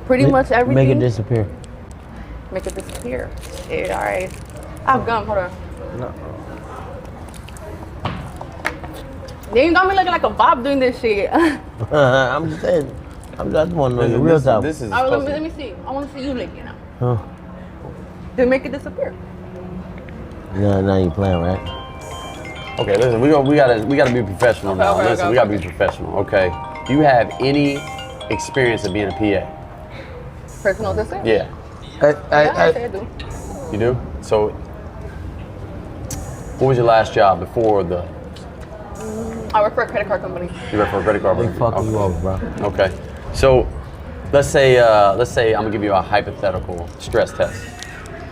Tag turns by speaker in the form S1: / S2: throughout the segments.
S1: Pretty much everything.
S2: Make it disappear.
S1: Make it disappear. Yeah, all right. I have gum. Hold on.
S2: No.
S1: Then you got me looking like a Bob doing this shit.
S2: I'm just saying. I'm just one of the real time.
S3: This is.
S1: Let me see. I want to see you licking now.
S2: Huh?
S1: Then make it disappear.
S2: No, now you playing, right?
S3: Okay, listen. We gotta be professional now.
S1: Okay,
S3: Listen,
S1: okay.
S3: we gotta be professional. Okay. Do you have any experience of being a PA?
S1: Personal assistant?
S3: Yeah.
S1: I say I do.
S3: You do? So, what was your last job before the?
S1: I work for a credit card company.
S3: You work for a credit card
S2: They
S3: company?
S2: fucking you over, bro.
S3: Okay. So, let's say I'm gonna give you a hypothetical stress test.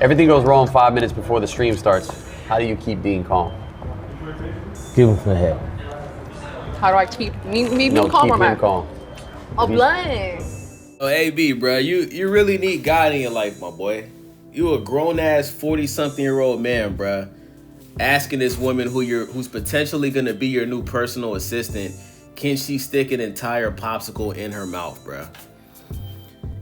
S3: Everything goes wrong 5 minutes before the stream starts. How do you keep being calm?
S2: Give him the head.
S1: How do I keep me being calm
S3: keep
S1: or
S3: him
S1: my
S3: calm.
S1: a blunt?
S4: Oh, AB, bro, you really need God in your life, my boy. You a grown ass 40-something-year-old man, bro, asking this woman who's potentially gonna be your new personal assistant, can she stick an entire popsicle in her mouth, bro?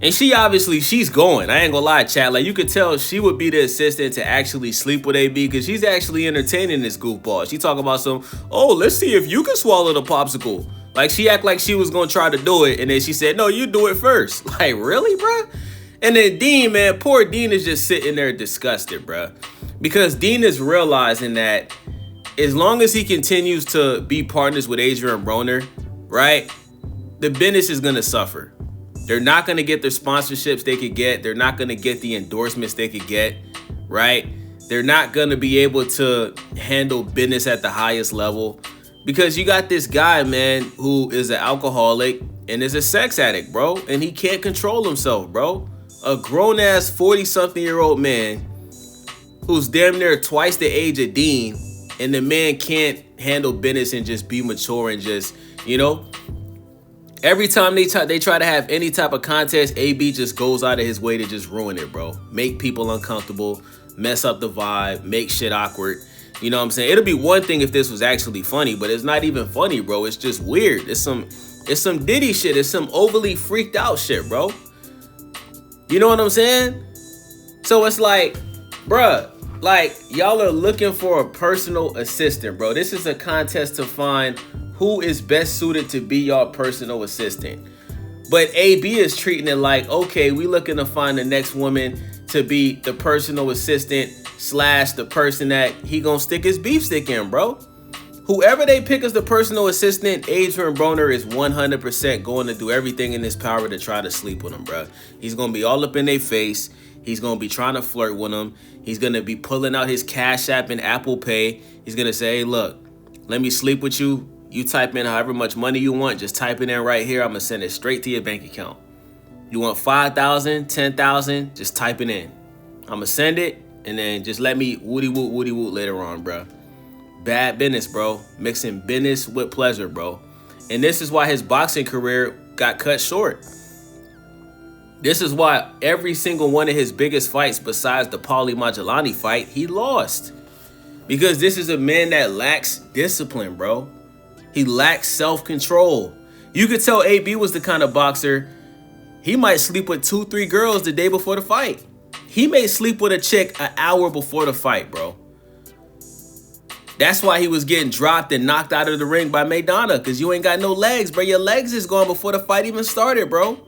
S4: And she's going. I ain't gonna lie, chat. Like, you could tell she would be the assistant to actually sleep with AB because she's actually entertaining this goofball. She talk about let's see if you can swallow the popsicle. Like, she act like she was gonna try to do it, and then she said, no, you do it first. Like, really, bro? And then Dean, man, poor Dean is just sitting there disgusted, bro. Because Dean is realizing that as long as he continues to be partners with Adrien Broner, right, the business is gonna suffer. They're not gonna get the sponsorships they could get. They're not gonna get the endorsements they could get, right? They're not gonna be able to handle business at the highest level because you got this guy, man, who is an alcoholic and is a sex addict, bro, and he can't control himself, bro. A grown-ass 40-something-year-old man who's damn near twice the age of Dean, and the man can't handle business and just be mature and just, every time they try to have any type of contest, AB just goes out of his way to just ruin it, bro. Make people uncomfortable, mess up the vibe, make shit awkward. You know what I'm saying? It'll be one thing if this was actually funny, but it's not even funny, bro. It's just weird. It's some Diddy shit. It's some overly freaked out shit, bro. You know what I'm saying? So it's like, bruh, like, y'all are looking for a personal assistant, bro. This is a contest to find who is best suited to be your personal assistant. But AB is treating it like, okay, we looking to find the next woman to be the personal assistant / the person that he gonna stick his beef stick in, bro. Whoever they pick as the personal assistant, Adrien Broner is 100% going to do everything in his power to try to sleep with him, bro. He's gonna be all up in their face. He's gonna be trying to flirt with them. He's gonna be pulling out his Cash App and Apple Pay. He's gonna say, hey, look, let me sleep with you. You type in however much money you want. Just type it in right here. I'm gonna send it straight to your bank account. You want 5,000, 10,000? Just type it in. I'm gonna send it, and then just let me woody woot later on, bro. Bad business, bro. Mixing business with pleasure, bro. And this is why his boxing career got cut short. This is why every single one of his biggest fights, besides the Paulie Malignaggi fight, he lost. Because this is a man that lacks discipline, bro. He lacks self-control. You could tell AB was the kind of boxer, he might sleep with 2-3 girls the day before the fight. He may sleep with a chick an hour before the fight, bro. That's why he was getting dropped and knocked out of the ring by Maidana, because you ain't got no legs, bro. Your legs is gone before the fight even started, bro.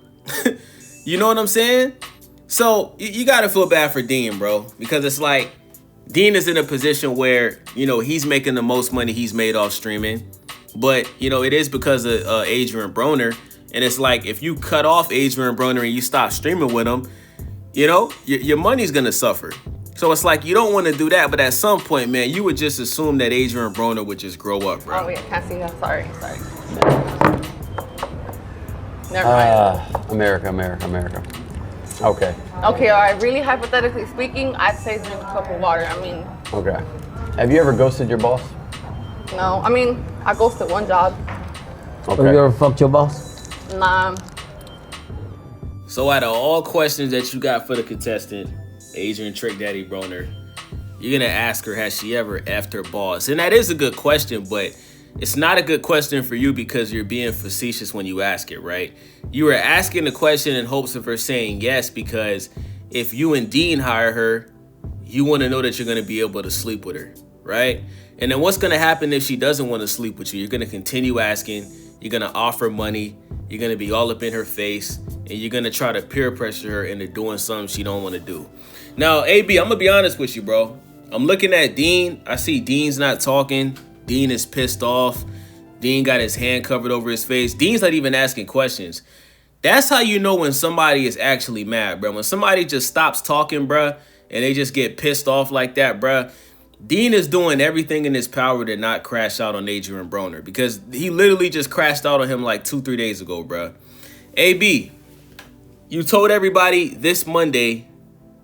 S4: You know what I'm saying? So you got to feel bad for Dean, bro, because it's like Dean is in a position where, he's making the most money he's made off streaming. But, it is because of Adrien Broner. And it's like, if you cut off Adrien Broner and you stop streaming with him, your money's going to suffer. So it's like, you don't want to do that. But at some point, man, you would just assume that Adrien Broner would just grow up, bro.
S1: Oh, yeah, can't see that. Sorry. Never mind.
S3: America. Okay.
S1: Okay, all right. Really hypothetically speaking, I'd say drink a cup of water.
S3: Okay. Have you ever ghosted your boss?
S1: No. I ghosted one job.
S3: Okay.
S2: Have you ever fucked your boss?
S1: Nah.
S4: So out of all questions that you got for the contestant, Adrien Trick Daddy Broner, you're going to ask her, has she ever effed her boss? And that is a good question, but it's not a good question for you because you're being facetious when you ask it, right? You were asking the question in hopes of her saying yes, because if you and Dean hire her, you want to know that you're going to be able to sleep with her, right? And then what's going to happen if she doesn't want to sleep with you? You're going to continue asking, you're going to offer money, you're going to be all up in her face, and you're going to try to peer pressure her into doing something she don't want to do. Now, AB, I'm going to be honest with you, bro. I'm looking at Dean. I see Dean's not talking. Dean is pissed off. Dean got his hand covered over his face. Dean's not even asking questions. That's how you know when somebody is actually mad, bro. When somebody just stops talking, bro, and they just get pissed off like that, bro. Dean is doing everything in his power to not crash out on Adrien Broner, because he literally just crashed out on him like 2-3 days ago, bro. AB, you told everybody this Monday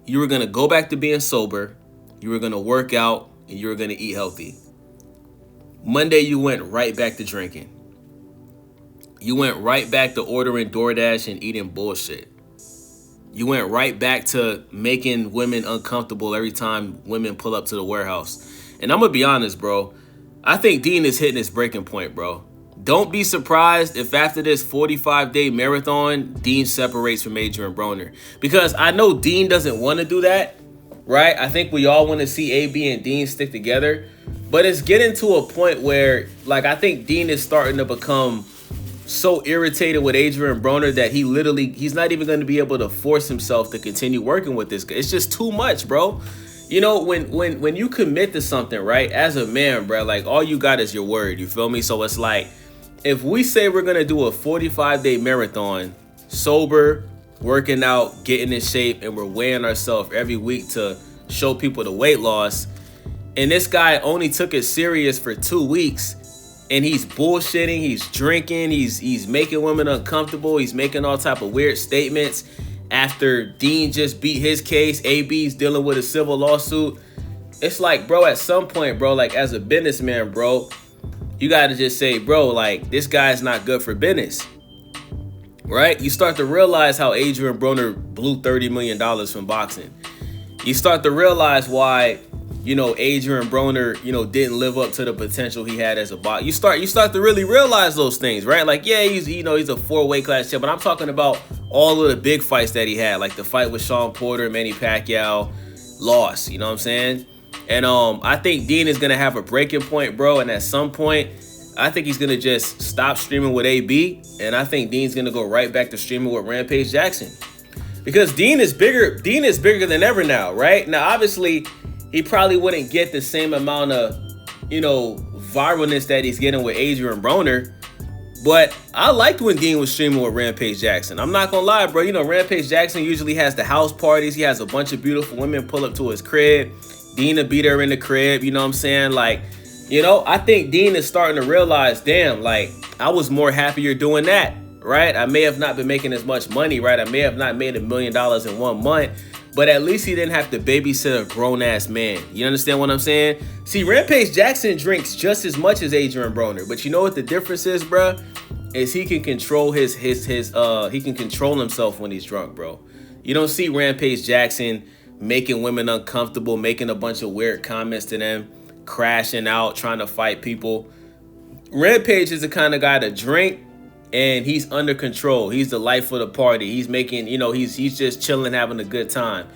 S4: you were going to go back to being sober, you were going to work out, and you were going to eat healthy. Monday, you went right back to drinking. You went right back to ordering DoorDash and eating bullshit. You went right back to making women uncomfortable every time women pull up to the warehouse. And I'm going to be honest, bro. I think Dean is hitting his breaking point, bro. Don't be surprised if after this 45-day marathon, Dean separates from Adrien Broner. Because I know Dean doesn't want to do that, right? I think we all want to see AB and Dean stick together. But it's getting to a point where, like, I think Dean is starting to become so irritated with Adrien Broner that he's not even going to be able to force himself to continue working with this guy. It's just too much, bro. You know, when you commit to something, right, as a man, bro, like, all you got is your word, you feel me? So it's like, if we say we're going to do a 45-day marathon, sober, working out, getting in shape, and we're weighing ourselves every week to show people the weight loss, and this guy only took it serious for 2 weeks, and he's bullshitting, he's drinking, he's making women uncomfortable, he's making all type of weird statements after Dean just beat his case, AB's dealing with a civil lawsuit. It's like, bro, at some point, bro, like, as a businessman, bro, you gotta just say, bro, like, this guy's not good for business, right? You start to realize how Adrien Broner blew $30 million from boxing. You start to realize why, you know, Adrien Broner, you know, didn't live up to the potential he had as a boxer. You start to really realize those things, right? Like, yeah, he's a 4-weight class champ, but I'm talking about all of the big fights that he had, like the fight with Sean Porter, Manny Pacquiao, lost, you know what I'm saying? And I think Dean is gonna have a breaking point, bro, and at some point, I think he's gonna just stop streaming with AB, and I think Dean's gonna go right back to streaming with Rampage Jackson. Because Dean is bigger than ever now, right? Now, obviously, he probably wouldn't get the same amount of, you know, viralness that he's getting with Adrien Broner. But I liked when Dean was streaming with Rampage Jackson. I'm not gonna lie, bro. You know, Rampage Jackson usually has the house parties. He has a bunch of beautiful women pull up to his crib. Dean will beat her in the crib, you know what I'm saying? Like, you know, I think Dean is starting to realize, damn, like, I was more happier doing that, right? I may have not been making as much money, right? I may have not made $1 million in 1 month, but at least he didn't have to babysit a grown-ass man. You understand what I'm saying? See, Rampage Jackson drinks just as much as Adrien Broner, but you know what the difference is, bro? Is he can control he can control himself when he's drunk, bro. You don't see Rampage Jackson making women uncomfortable, making a bunch of weird comments to them, crashing out, trying to fight people. Rampage is the kind of guy to drink, and he's under control. He's the life of the party. He's making, you know, he's just chilling, having a good time.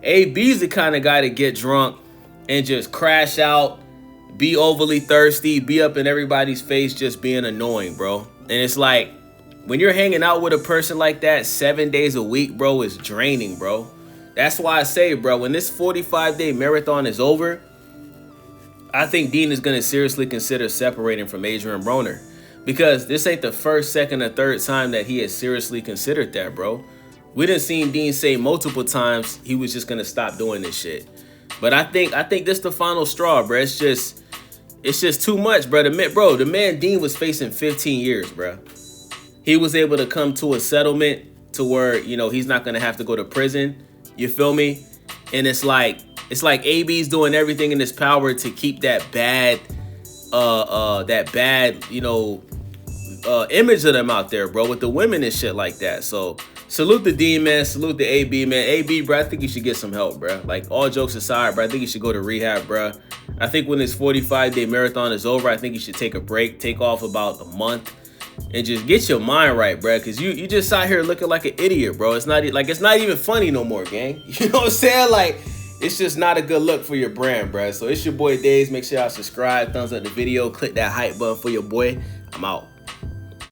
S4: AB's the kind of guy to get drunk and just crash out, be overly thirsty, be up in everybody's face, just being annoying, bro. And it's like, when you're hanging out with a person like that 7 days a week, bro, it's draining, bro. That's why I say, bro, when this 45-day marathon is over, I think Dean is going to seriously consider separating from Adrien Broner. Because this ain't the first, second, or third time that he has seriously considered that, bro. We done seen Dean say multiple times he was just going to stop doing this shit. But I think this the final straw, bro. It's just too much, bro. The man Dean was facing 15 years, bro. He was able to come to a settlement to where, you know, he's not going to have to go to prison. You feel me? And it's like AB's doing everything in his power to keep that bad, you know, image of them out there, bro, with the women and shit like that. So salute the Dean, man. Salute the AB, man. AB, bro, I think you should get some help, bro. Like, all jokes aside, bro, I think you should go to rehab, bro. I think when this 45-day marathon is over, I think you should take a break, take off about a month, and just get your mind right, bro. Because you just out here looking like an idiot, bro. It's not even funny no more, gang. You know what I'm saying? Like, it's just not a good look for your brand, bro. So it's your boy Days. Make sure y'all subscribe, thumbs up the video, click that hype button for your boy. I'm out.